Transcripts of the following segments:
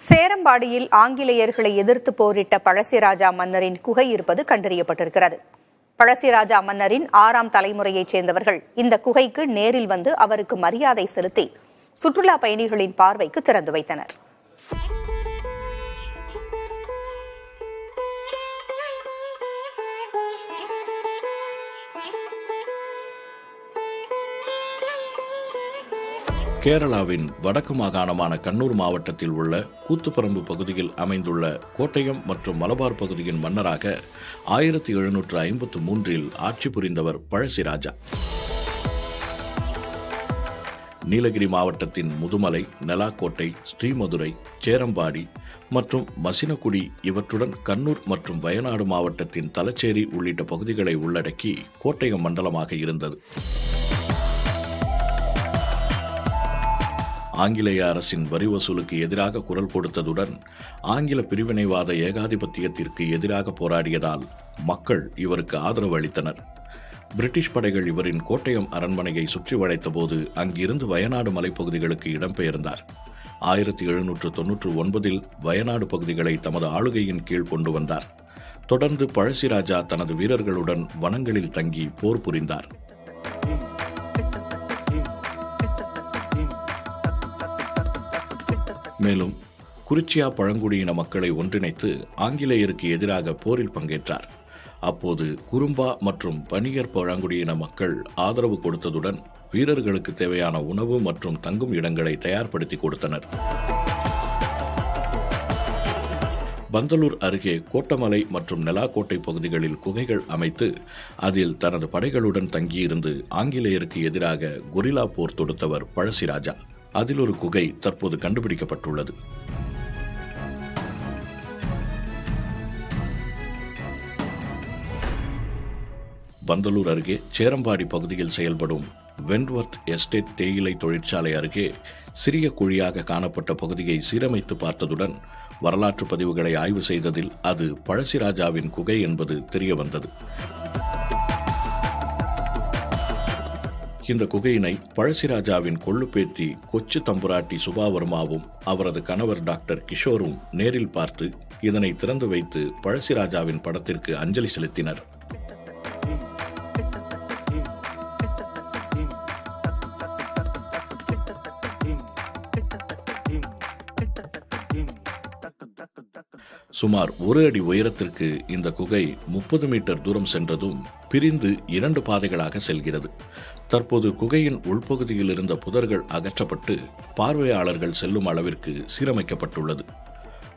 சேரம்பாடியில் ஆங்கிலேயர்களை எதிர்த்து போரிட்ட பழசிராஜா மன்னரின் குகை இருப்பது கண்டறியப்பட்டிருக்கிறது. பழசிராஜா மன்னரின் 6ஆம் தலைமுறையைச் சேர்ந்தவர்கள் இந்த குகைக்கு நேரில் வந்து அவருக்கு மரியாதை செலுத்தி சுற்றுலா பயணிகளின் பார்வைக்கு திறந்து வைத்தனர். கேரளாவின் வடக்கு மாகாணமான கண்ணூர் மாவட்டத்தில் உள்ள கூத்துப்பரம்பு பகுதியில் அமைந்துள்ள கோட்டயம் மற்றும் மலபார் பகுதியின் மன்னராக 1753 ஆட்சி புரிந்தவர் பழசிராஜா. நீலகிரி மாவட்டத்தின் முதுமலை, நெலாக்கோட்டை, ஸ்ரீமதுரை, சேரம்பாடி மற்றும் மசினகுடி இவற்றுடன் கண்ணூர் மற்றும் வயநாடு மாவட்டத்தின் தலச்சேரி உள்ளிட்ட பகுதிகளை உள்ளடக்கி கோட்டயம் மண்டலமாக இருந்தது. ஆங்கிலேய அரசின் வரி வசூலுக்கு எதிராக குரல் கொடுத்ததுடன் ஆங்கில பிரிவினைவாத ஏகாதிபத்தியத்திற்கு எதிராக போராடியதால் மக்கள் இவருக்கு ஆதரவு அளித்தனர். பிரிட்டிஷ் படைகள் இவரின் கோட்டயம் அரண்மனையை சுற்றி வளைத்தபோது அங்கிருந்து வயநாடு மலைப்பகுதிகளுக்கு இடம்பெயர்ந்தார். 1799 வயநாடு பகுதிகளை தமது ஆளுகையின் கீழ் கொண்டு வந்தார். தொடர்ந்து பழசிராஜா தனது வீரர்களுடன் வனங்களில் தங்கி போர் புரிந்தார். மேலும் குறிச்சியா பழங்குடியின மக்களை ஒன்றிணைத்து ஆங்கிலேயருக்கு எதிராக போரில் பங்கேற்றார். அப்போது குறும்பா மற்றும் பனியர் பழங்குடியின மக்கள் ஆதரவு கொடுத்ததுடன் வீரர்களுக்கு தேவையான உணவு மற்றும் தங்கும் இடங்களை தயார்படுத்தி கொடுத்தனர். பந்தலூர் அருகே கோட்டமலை மற்றும் நெலாக்கோட்டை பகுதிகளில் குகைகள் அமைத்து அதில் தனது படைகளுடன் தங்கியிருந்து ஆங்கிலேயருக்கு எதிராக கொரில்லா போர் தொடுத்தவர் பழசிராஜா. அதில் ஒரு குகை தற்போது கண்டுபிடிக்கப்பட்டுள்ளது. பந்தலூர் அருகே சேரம்பாடி பகுதியில் செயல்படும் வென்ட்வர்த் எஸ்டேட் தேயிலை தொழிற்சாலை அருகே சிறிய குழியாக காணப்பட்ட பகுதியை சீரமைத்து பார்த்ததுடன் வரலாற்று பதிவுகளை ஆய்வு செய்ததில் அது பழசிராஜாவின் குகை என்பது தெரியவந்தது. இந்த குகையினை பழசிராஜாவின் கொள்ளுப்பேத்தி கொச்சு தம்புராட்டி சுபாவர்மாவும் அவரது கணவர் டாக்டர் கிஷோரும் நேரில் பார்த்து இதனை திறந்து வைத்து பழசிராஜாவின் படத்திற்கு அஞ்சலி செலுத்தினர். சுமார் 1 அடி உயரத்திற்கு இந்த குகை 30 மீட்டர் தூரம் சென்றதும் பிரிந்து 2 பாதைகளாக செல்கிறது. தற்போது குகையின் உள்பகுதியில் இருந்த புதர்கள் அகற்றப்பட்டு பார்வையாளர்கள் செல்லும் அளவிற்கு சீரமைக்கப்பட்டுள்ளது.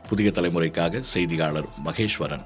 புதிய தலைமுறைக்காக செய்தியாளர் மகேஸ்வரன்.